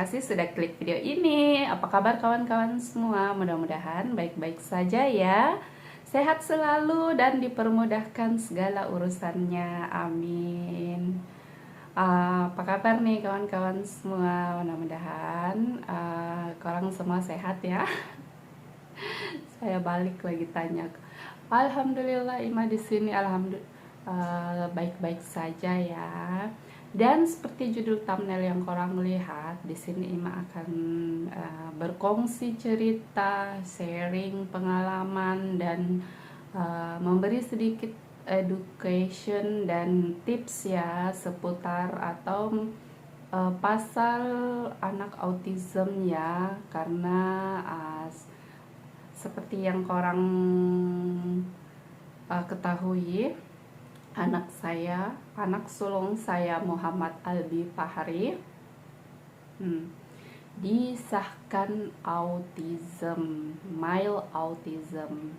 kasih sudah klik video ini. Apa kabar kawan-kawan semua? Mudah-mudahan baik-baik saja ya. Sehat selalu dan dipermudahkan segala urusannya. Amin. Apa kabar nih kawan-kawan semua? Mudah-mudahan korang semua sehat ya. Saya balik lagi tanya. Alhamdulillah Ima di sini baik-baik saja ya. Dan seperti judul thumbnail yang korang lihat, di sini Ima akan berkongsi cerita, sharing pengalaman dan memberi sedikit education dan tips ya seputar atau pasal anak autism ya, karena seperti yang korang ketahui, anak sulung saya Muhammad Albi Fahri disahkan autism, mild autism.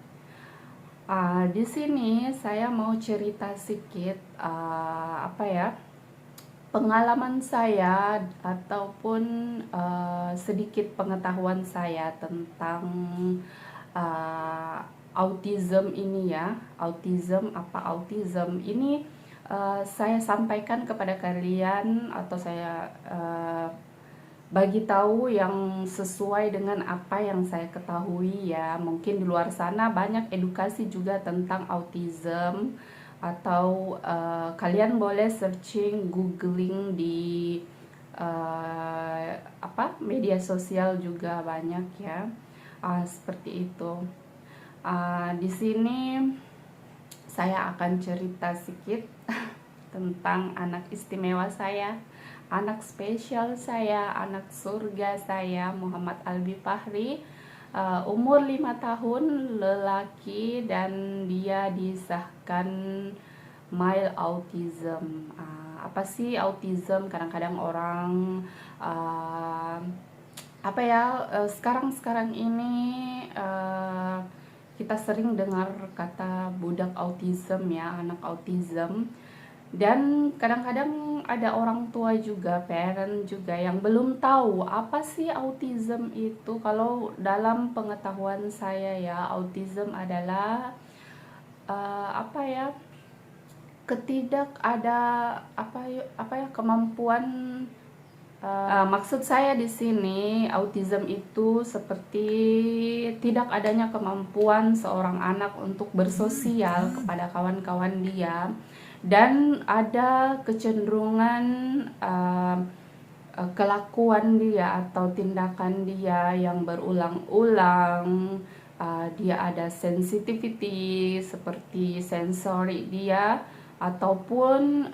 Di sini saya mau cerita sedikit pengalaman saya ataupun sedikit pengetahuan saya tentang autism ini ya. Autism ini saya sampaikan kepada kalian, atau saya bagi tahu yang sesuai dengan apa yang saya ketahui ya. Mungkin di luar sana banyak edukasi juga tentang autism, atau kalian boleh searching, googling di media sosial juga banyak ya. Seperti itu. Di sini saya akan cerita sedikit tentang anak istimewa saya, anak spesial saya, anak surga saya Muhammad Albi Fahri. Umur 5 tahun, lelaki, dan dia disahkan mild autism. Apa sih autism? Kadang-kadang orang sekarang ini kita sering dengar kata budak autism ya, anak autism. Dan kadang-kadang ada orang tua juga, parent juga yang belum tahu apa sih autism itu. Kalau dalam pengetahuan saya ya, autism adalah kemampuan. Maksud saya di sini, autism itu seperti tidak adanya kemampuan seorang anak untuk bersosial kepada kawan-kawan dia, dan ada kecenderungan kelakuan dia atau tindakan dia yang berulang-ulang. Dia ada sensitivity seperti sensori dia, ataupun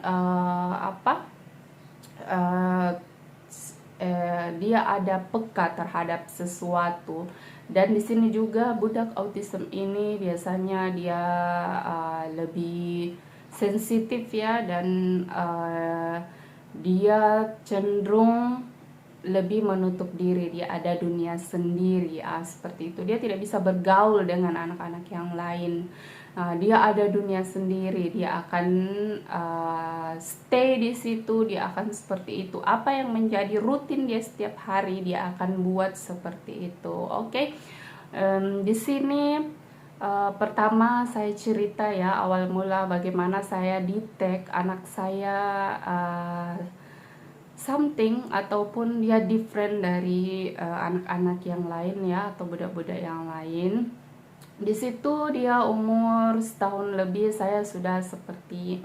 dia ada peka terhadap sesuatu. Dan di sini juga budak autism ini biasanya dia lebih sensitif ya, dan dia cenderung lebih menutup diri, dia ada dunia sendiri seperti itu. Dia tidak bisa bergaul dengan anak-anak yang lain. Dia ada dunia sendiri, dia akan stay di situ, dia akan seperti itu. Apa yang menjadi rutin dia setiap hari, dia akan buat seperti itu. Oke. Di sini pertama saya cerita ya, awal mula bagaimana saya detect anak saya something ataupun dia different dari anak-anak yang lain ya, atau budak-budak yang lain. Di situ dia umur setahun lebih, saya sudah seperti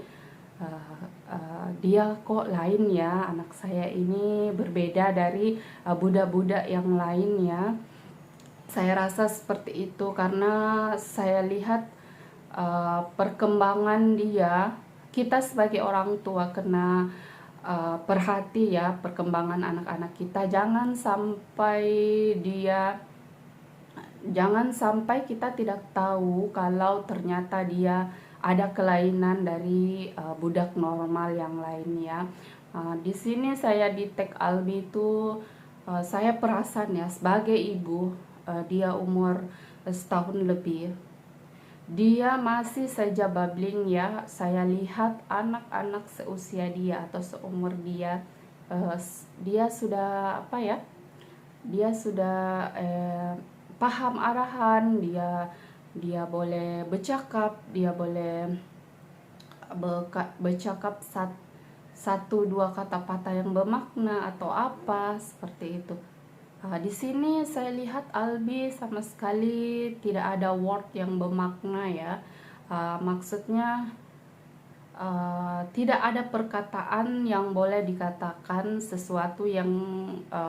dia kok lain ya, anak saya ini berbeda dari budak-budak yang lain ya. Saya rasa seperti itu karena saya lihat perkembangan dia. Kita sebagai orang tua kena perhati ya perkembangan anak-anak kita. Jangan sampai kita tidak tahu kalau ternyata dia ada kelainan dari budak normal yang lainnya. Di sini saya detect Albi itu, saya perasan ya sebagai ibu, dia umur setahun lebih. Dia masih saja babbling ya. Saya lihat anak-anak seusia dia atau seumur dia dia sudah apa ya, dia sudah paham arahan, dia boleh bercakap, dia boleh bercakap satu dua kata patah yang bermakna atau apa seperti itu. Di sini saya lihat Albi sama sekali tidak ada word yang bermakna ya. Maksudnya tidak ada perkataan yang boleh dikatakan sesuatu yang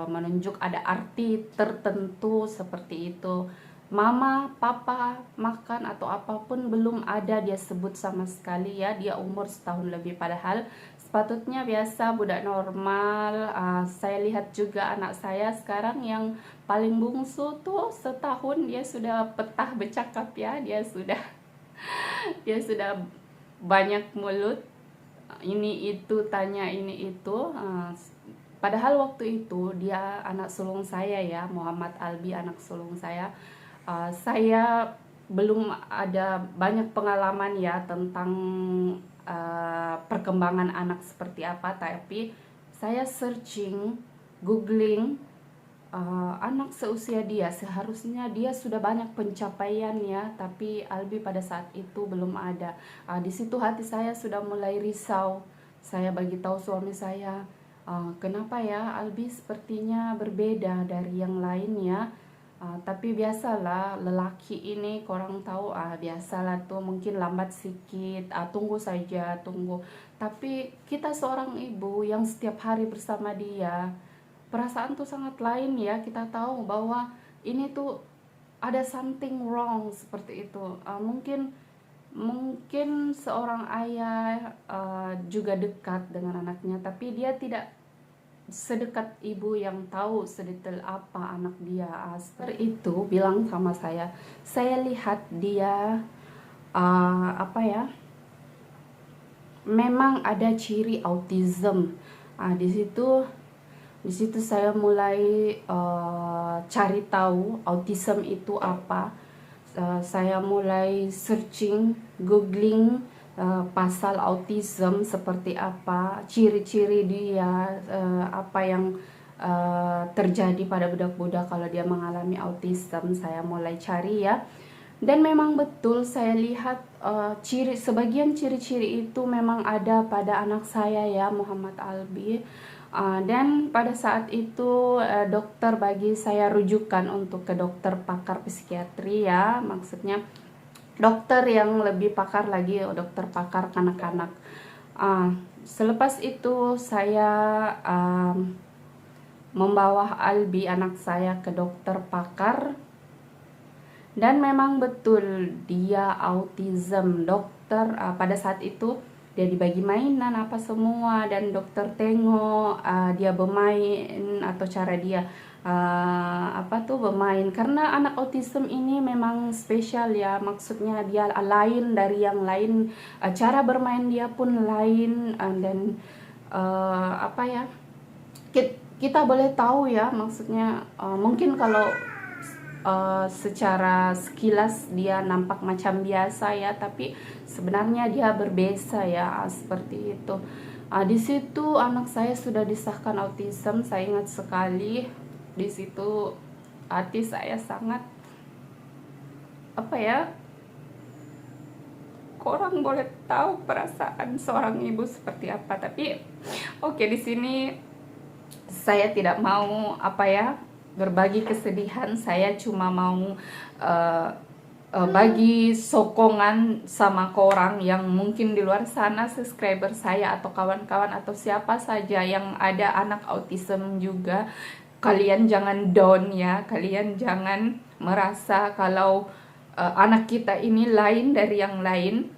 menunjuk ada arti tertentu seperti itu. Mama, papa, makan atau apapun belum ada dia sebut sama sekali ya. Dia umur setahun lebih, padahal sepatutnya biasa budak normal. Saya lihat juga anak saya sekarang yang paling bungsu tuh setahun dia sudah petah bercakap ya. Dia sudah banyak mulut, ini itu tanya ini itu. Padahal waktu itu dia anak sulung saya ya, Muhammad Albi anak sulung saya. Saya belum ada banyak pengalaman ya tentang perkembangan anak seperti apa, tapi saya searching, googling anak seusia dia, seharusnya dia sudah banyak pencapaian ya, tapi Albi pada saat itu belum ada. Di situ hati saya sudah mulai risau. Saya bagi tahu suami saya, kenapa ya Albi sepertinya berbeda dari yang lain ya. Tapi biasalah lelaki ini korang tahu, biasalah tuh mungkin lambat sedikit, tunggu saja, tunggu. Tapi kita seorang ibu yang setiap hari bersama dia, perasaan tuh sangat lain ya. Kita tahu bahwa ini tuh ada something wrong seperti itu. Mungkin seorang ayah juga dekat dengan anaknya, tapi dia tidak sedekat ibu yang tahu sedetail apa anak dia. Seperti itu bilang sama saya lihat dia apa ya, memang ada ciri autism. Di situ saya mulai cari tahu autism itu apa. Saya mulai searching, googling pasal autism seperti apa, ciri-ciri dia, apa yang terjadi pada budak-budak kalau dia mengalami autism. Saya mulai cari ya, dan memang betul saya lihat sebagian ciri-ciri itu memang ada pada anak saya ya, Muhammad Albi. Dan pada saat itu dokter bagi saya rujukan untuk ke dokter pakar psikiatri ya, maksudnya dokter yang lebih pakar lagi, dokter pakar kanak-kanak. Selepas itu saya membawa Albi anak saya ke dokter pakar, dan memang betul dia autism. Dokter pada saat itu dia dibagi mainan apa semua, dan dokter tengok dia bermain atau cara dia bermain, karena anak autism ini memang spesial ya, maksudnya dia lain dari yang lain, cara bermain dia pun lain. Dan kita boleh tahu ya, maksudnya mungkin kalau secara sekilas dia nampak macam biasa ya, tapi sebenarnya dia berbeza ya, seperti itu. Di situ anak saya sudah disahkan autism. Saya ingat sekali di situ hati saya sangat korang boleh tahu perasaan seorang ibu seperti apa. Tapi di sini saya tidak mau berbagi kesedihan. Saya cuma mau bagi sokongan sama korang yang mungkin di luar sana, subscriber saya atau kawan-kawan atau siapa saja yang ada anak autism juga. Kalian jangan down ya, kalian jangan merasa kalau anak kita ini lain dari yang lain.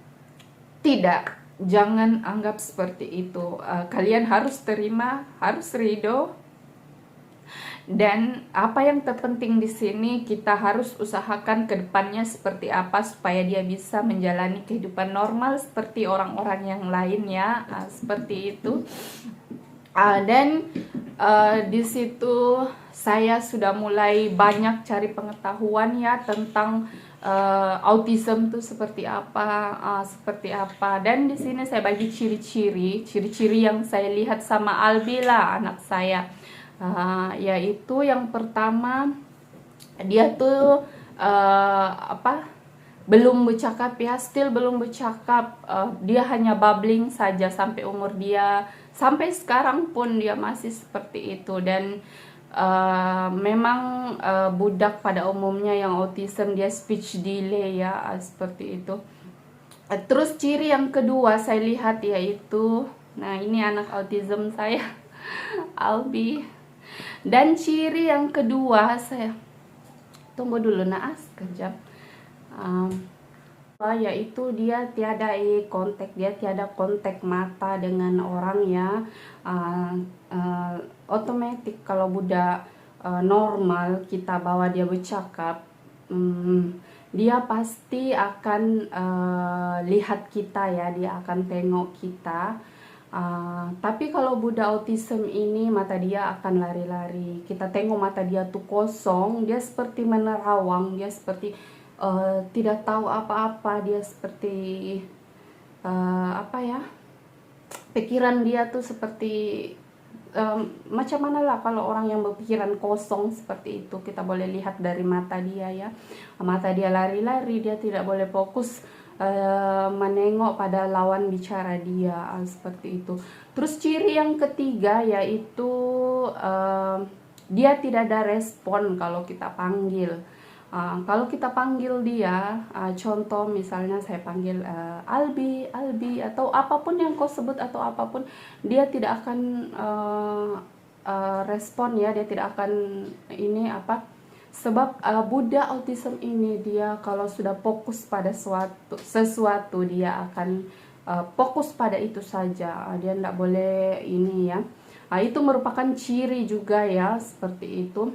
Tidak, jangan anggap seperti itu. Kalian harus terima, harus ridho. Dan apa yang terpenting di sini, kita harus usahakan ke depannya seperti apa supaya dia bisa menjalani kehidupan normal seperti orang-orang yang lain ya, seperti itu. Dan di situ saya sudah mulai banyak cari pengetahuan ya tentang autism tuh seperti apa. Dan di sini saya bagi ciri-ciri yang saya lihat sama Albi lah, anak saya. Yaitu yang pertama, dia tuh belum bercakap ya, still belum bercakap. Dia hanya babbling saja sampai umur dia, sampai sekarang pun dia masih seperti itu. Dan memang budak pada umumnya yang autism, dia speech delay ya, seperti itu. Terus ciri yang kedua saya lihat yaitu, nah ini anak autism saya Albi. Dan ciri yang kedua, saya tunggu dulu naas kejap. Yaitu dia tiada kontak mata dengan orang ya. Otomatis kalau budak normal kita bawa dia bercakap, dia pasti akan lihat kita ya, dia akan tengok kita. Tapi kalau budak autism ini mata dia akan lari-lari. Kita tengok mata dia tuh kosong, dia seperti menerawang, dia seperti tidak tahu apa-apa, dia seperti pikiran dia tuh seperti macam mana lah kalau orang yang berpikiran kosong seperti itu. Kita boleh lihat dari mata dia ya, mata dia lari-lari, dia tidak boleh fokus menengok pada lawan bicara dia, seperti itu. Terus ciri yang ketiga yaitu dia tidak ada respon kalau kita panggil. Kalau kita panggil dia, contoh misalnya saya panggil Albi, atau apapun yang kau sebut atau apapun, dia tidak akan respon ya, dia tidak akan sebab budak autism ini dia kalau sudah fokus pada sesuatu dia akan fokus pada itu saja, dia tidak boleh ini ya. Itu merupakan ciri juga ya, seperti itu.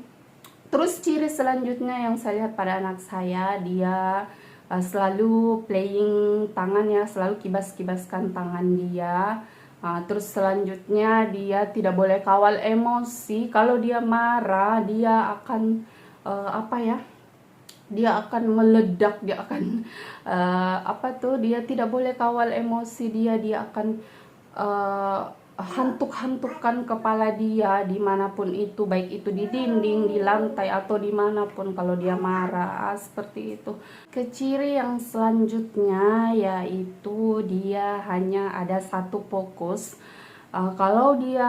Terus ciri selanjutnya yang saya lihat pada anak saya, dia selalu playing tangan ya, selalu kibas-kibaskan tangan dia. Terus selanjutnya dia tidak boleh kawal emosi. Kalau dia marah, dia akan dia akan meledak, dia akan dia tidak boleh kawal emosi dia akan hantuk-hantukan kepala dia dimanapun itu, baik itu di dinding, di lantai, atau dimanapun kalau dia marah, seperti itu. Ciri yang selanjutnya yaitu dia hanya ada satu fokus. Kalau dia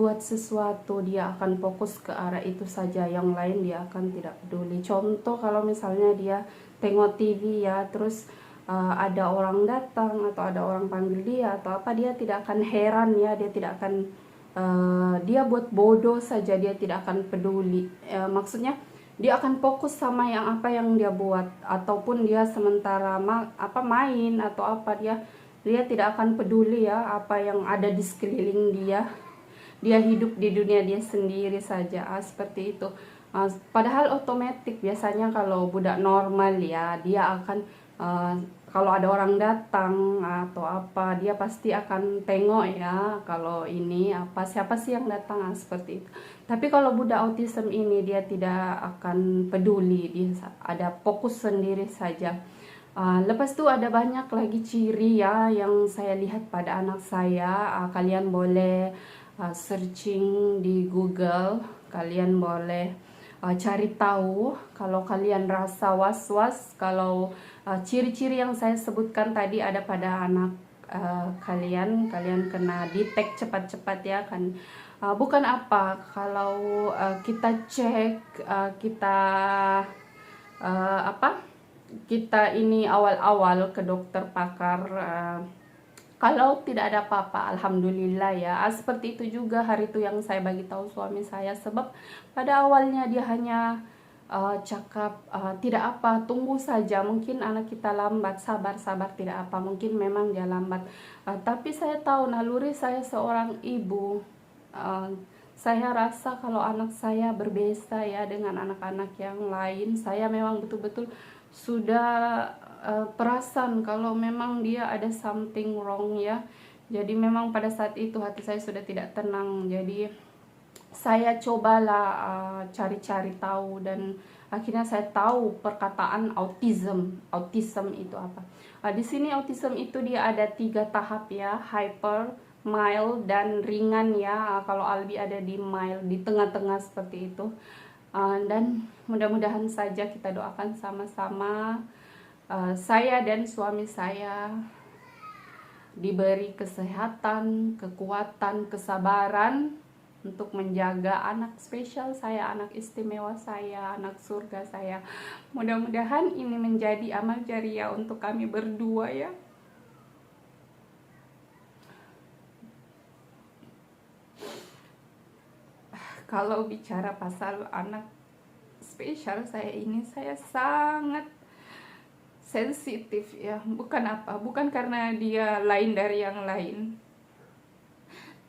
buat sesuatu, dia akan fokus ke arah itu saja, yang lain dia akan tidak peduli. Contoh kalau misalnya dia tengok TV ya, terus ada orang datang atau ada orang panggil dia atau apa, dia tidak akan heran ya, dia tidak akan dia buat bodoh saja, dia tidak akan peduli. Maksudnya dia akan fokus sama yang dia buat, ataupun dia sementara main atau apa, dia tidak akan peduli ya apa yang ada di sekeliling dia. Dia hidup di dunia dia sendiri saja, seperti itu. Padahal otomatis biasanya kalau budak normal ya, dia akan kalau ada orang datang atau apa, dia pasti akan tengok ya, kalau ini siapa sih yang datang, seperti itu. Tapi kalau budak autism ini dia tidak akan peduli, dia ada fokus sendiri saja. Lepas itu ada banyak lagi ciri ya yang saya lihat pada anak saya. Kalian boleh searching di Google, kalian boleh cari tahu kalau kalian rasa was-was, kalau ciri-ciri yang saya sebutkan tadi ada pada anak kalian kena detect cepat-cepat ya kan. Bukan apa, kalau kita cek, kita ini awal-awal ke dokter pakar, kalau tidak ada apa-apa, alhamdulillah ya. Seperti itu juga hari itu yang saya bagi tahu suami saya, sebab pada awalnya dia hanya cakap tidak apa, tunggu saja, mungkin anak kita lambat, sabar tidak apa, mungkin memang dia lambat. Tapi saya tahu naluri saya seorang ibu, saya rasa kalau anak saya berbeda ya dengan anak-anak yang lain. Saya memang betul-betul sudah perasan kalau memang dia ada something wrong ya. Jadi memang pada saat itu hati saya sudah tidak tenang. Jadi saya cobalah cari-cari tahu, dan akhirnya saya tahu perkataan autism itu apa. Di sini autism itu dia ada 3 tahap ya, hyper, mild, dan ringan ya. Kalau Albi ada di mild, di tengah-tengah seperti itu. Dan mudah-mudahan saja kita doakan sama-sama saya dan suami saya diberi kesehatan, kekuatan, kesabaran untuk menjaga anak spesial saya, anak istimewa saya, anak surga saya. Mudah-mudahan ini menjadi amal jariah untuk kami berdua ya. Kalau bicara pasal anak spesial saya ini, saya sangat sensitif ya. Bukan karena dia lain dari yang lain,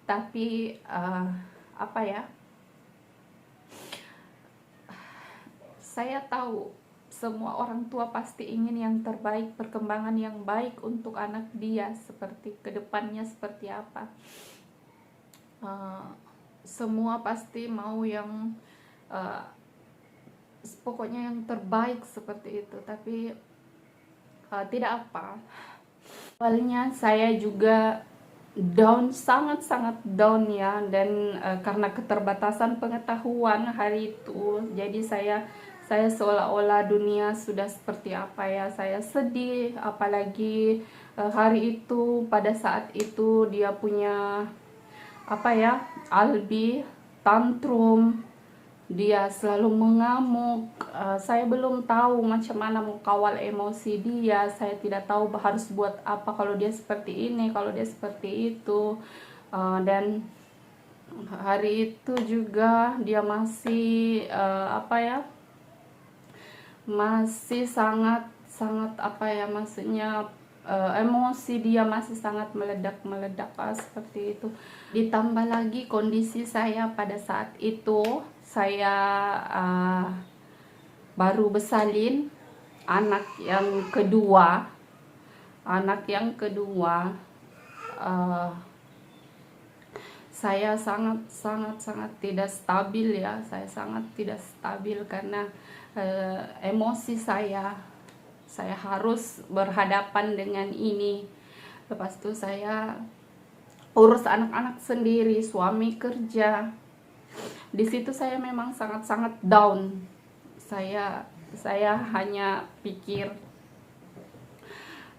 tapi saya tahu semua orang tua pasti ingin yang terbaik, perkembangan yang baik untuk anak dia, seperti kedepannya seperti apa. Semua pasti mau yang pokoknya yang terbaik seperti itu, tapi tidak apa. Awalnya saya juga down, sangat-sangat down ya, dan karena keterbatasan pengetahuan hari itu, jadi saya seolah-olah dunia sudah seperti apa ya, saya sedih. Apalagi hari itu, pada saat itu dia punya Albi tantrum, dia selalu mengamuk. Saya belum tahu macam mana mau kawal emosi dia. Saya tidak tahu harus buat apa kalau dia seperti ini, kalau dia seperti itu. Dan hari itu juga dia masih masih sangat maksudnya emosi dia masih sangat meledak seperti itu. Ditambah lagi kondisi saya pada saat itu, saya baru bersalin anak yang kedua. Saya sangat tidak stabil ya. Saya sangat tidak stabil karena emosi saya harus berhadapan dengan ini. Lepas itu saya urus anak-anak sendiri, suami kerja. Di situ saya memang sangat down. Saya hanya pikir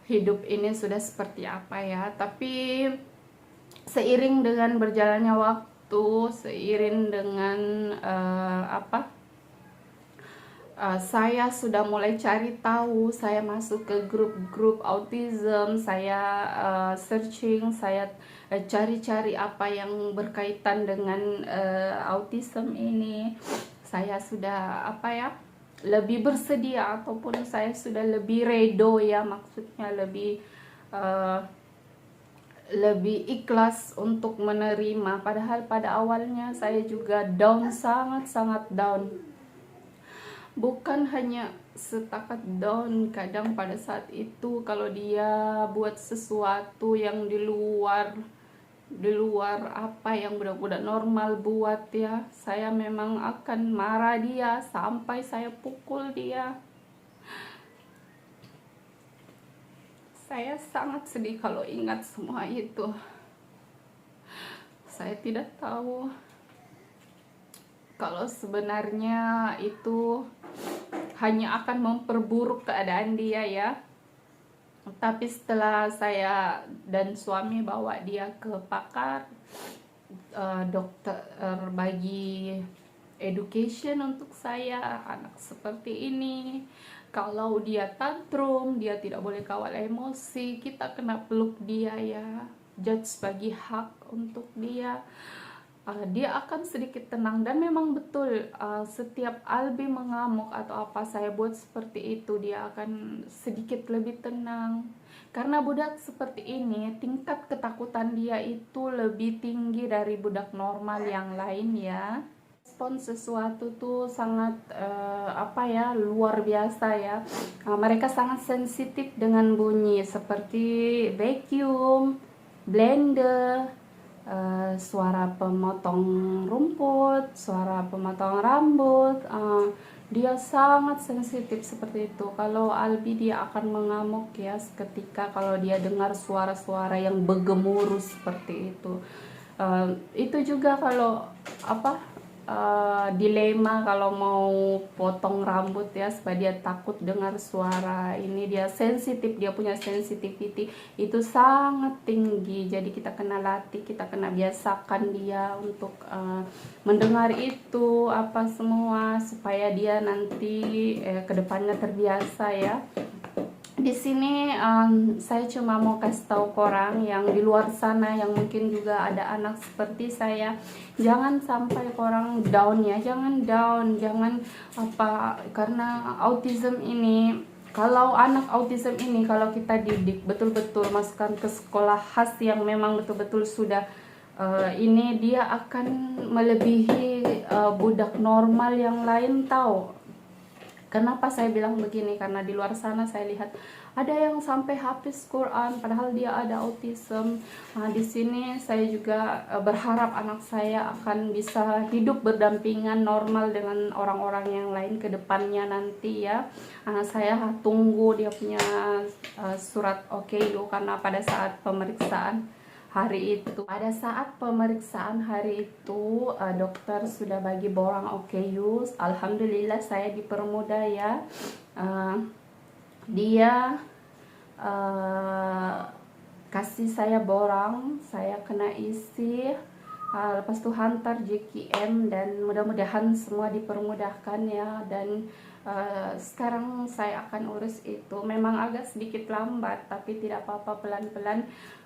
hidup ini sudah seperti apa ya. Tapi seiring dengan berjalannya waktu, seiring dengan saya sudah mulai cari tahu, saya masuk ke grup autism, saya searching, saya cari-cari apa yang berkaitan dengan autism ini. Saya sudah lebih bersedia, ataupun saya sudah lebih redo ya, maksudnya lebih ikhlas untuk menerima. Padahal pada awalnya saya juga down, sangat down. Bukan hanya setakat down, kadang pada saat itu kalau dia buat sesuatu yang di luar apa yang budak-budak normal buat ya, saya memang akan marah dia sampai saya pukul dia. Saya sangat sedih kalau ingat semua itu. Saya tidak tahu kalau sebenarnya itu hanya akan memperburuk keadaan dia ya. Tapi setelah saya dan suami bawa dia ke pakar, dokter bagi education untuk saya, anak seperti ini, kalau dia tantrum, dia tidak boleh kawal emosi, kita kena peluk dia ya, judge bagi hak untuk dia. Dia akan sedikit tenang. Dan memang betul, setiap Albi mengamuk atau apa saya buat seperti itu, dia akan sedikit lebih tenang. Karena budak seperti ini, tingkat ketakutan dia itu lebih tinggi dari budak normal yang lain ya. Respon sesuatu tuh sangat luar biasa ya. Mereka sangat sensitif dengan bunyi seperti vacuum, blender, suara pemotong rumput, suara pemotong rambut, Dia sangat sensitif seperti itu. Kalau Albi dia akan mengamuk ya ketika kalau dia dengar suara-suara yang bergemuruh seperti itu. Itu juga kalau apa dilema kalau mau potong rambut ya, supaya dia takut dengar suara ini. Dia sensitif, dia punya sensitivity itu sangat tinggi. Jadi kita kena latih, kita kena biasakan dia untuk mendengar itu apa semua, supaya dia nanti kedepannya terbiasa ya. Di sini saya cuma mau kasih tahu korang yang di luar sana yang mungkin juga ada anak seperti saya, jangan sampai korang down ya, jangan down, jangan apa, karena autism ini, kalau anak autism ini kalau kita didik betul-betul, masukkan ke sekolah khas yang memang betul-betul sudah ini, dia akan melebihi budak normal yang lain tahu. Kenapa saya bilang begini? Karena di luar sana saya lihat ada yang sampai hafiz Quran padahal dia ada autism. Nah, di sini saya juga berharap anak saya akan bisa hidup berdampingan normal dengan orang-orang yang lain ke depannya nanti ya. Anak saya tunggu dia punya surat OKU, karena pada saat pemeriksaan hari itu, pada saat pemeriksaan hari itu dokter sudah bagi borang OKU. Alhamdulillah saya dipermudah ya. Dia kasih saya borang, saya kena isi, lepas itu hantar JKM, dan mudah-mudahan semua dipermudahkan ya. Dan sekarang saya akan urus itu. Memang agak sedikit lambat, tapi tidak apa-apa, pelan-pelan.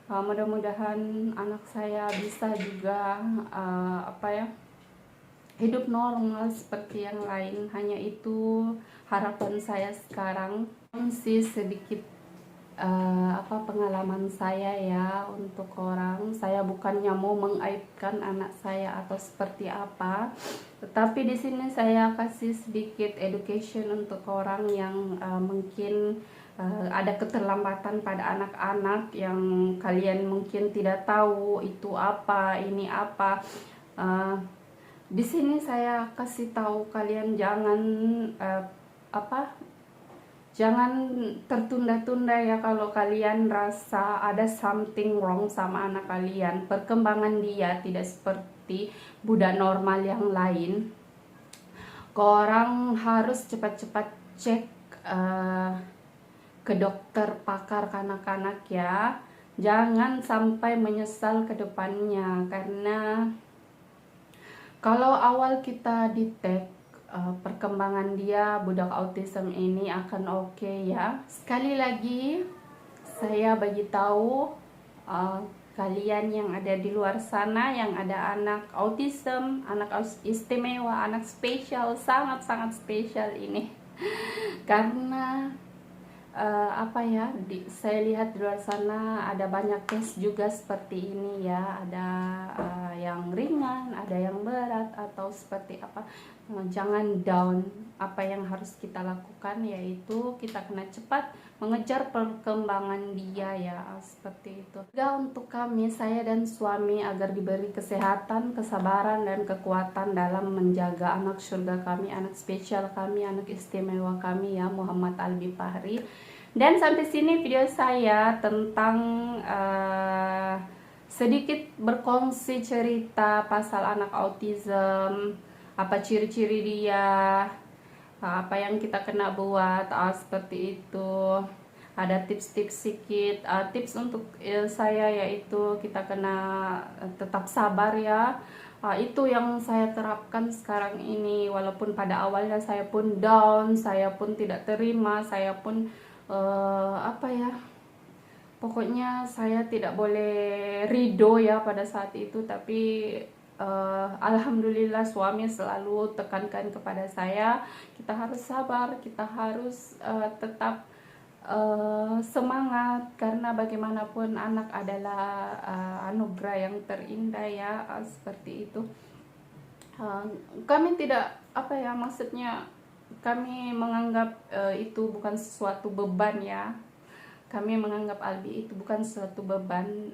Mudah-mudahan anak saya bisa juga apa ya, hidup normal seperti yang lain. Hanya itu harapan saya sekarang. Sih sedikit apa pengalaman saya ya untuk orang. Saya bukannya mau mengaibkan anak saya atau seperti apa, tetapi di sini saya kasih sedikit education untuk orang yang mungkin ada keterlambatan pada anak-anak yang kalian mungkin tidak tahu itu apa, ini apa. Di sini saya kasih tahu kalian jangan apa, jangan tertunda-tunda ya. Kalau kalian rasa ada something wrong sama anak kalian, perkembangan dia tidak seperti budak normal yang lain, korang harus cepat-cepat cek ke dokter pakar kanak-kanak ya. Jangan sampai menyesal ke depannya, karena kalau awal kita detect perkembangan dia, budak autism ini akan oke ya. Sekali lagi saya bagi tahu kalian yang ada di luar sana yang ada anak autism, anak istimewa, anak spesial, sangat-sangat spesial ini. Karena apa ya, saya lihat di luar sana ada banyak case juga seperti ini ya. Ada yang ringan, ada yang berat atau seperti apa. Jangan down. Apa yang harus kita lakukan yaitu kita kena cepat mengejar perkembangan dia ya, seperti itu. Juga untuk kami, saya dan suami, agar diberi kesehatan, kesabaran, dan kekuatan dalam menjaga anak surga kami, anak spesial kami, anak istimewa kami ya, Muhammad Albi Fahri. Dan sampai sini video saya tentang sedikit berkongsi cerita pasal anak autism, apa ciri-ciri dia, apa yang kita kena buat, seperti itu. Ada tips-tips sedikit, tips untuk saya yaitu kita kena tetap sabar ya. Itu yang saya terapkan sekarang ini. Walaupun pada awalnya saya pun down, saya pun tidak terima, saya pun apa ya, pokoknya saya tidak boleh ridho ya pada saat itu. Tapi alhamdulillah suami selalu tekankan kepada saya, kita harus sabar, kita harus tetap semangat, karena bagaimanapun anak adalah anugerah yang terindah ya, seperti itu. Kami tidak apa ya, maksudnya kami menganggap itu bukan sesuatu beban ya. kami menganggap Albi itu bukan suatu beban,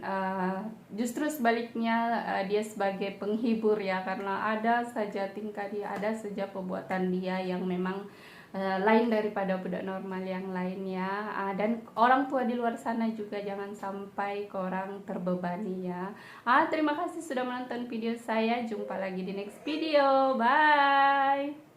justru sebaliknya dia sebagai penghibur ya, karena ada saja tingkah dia, ada saja perbuatan dia yang memang lain daripada budak normal yang lainnya. Dan orang tua di luar sana juga jangan sampai korang terbebani ya. Terima kasih sudah menonton video saya, jumpa lagi di next video, bye.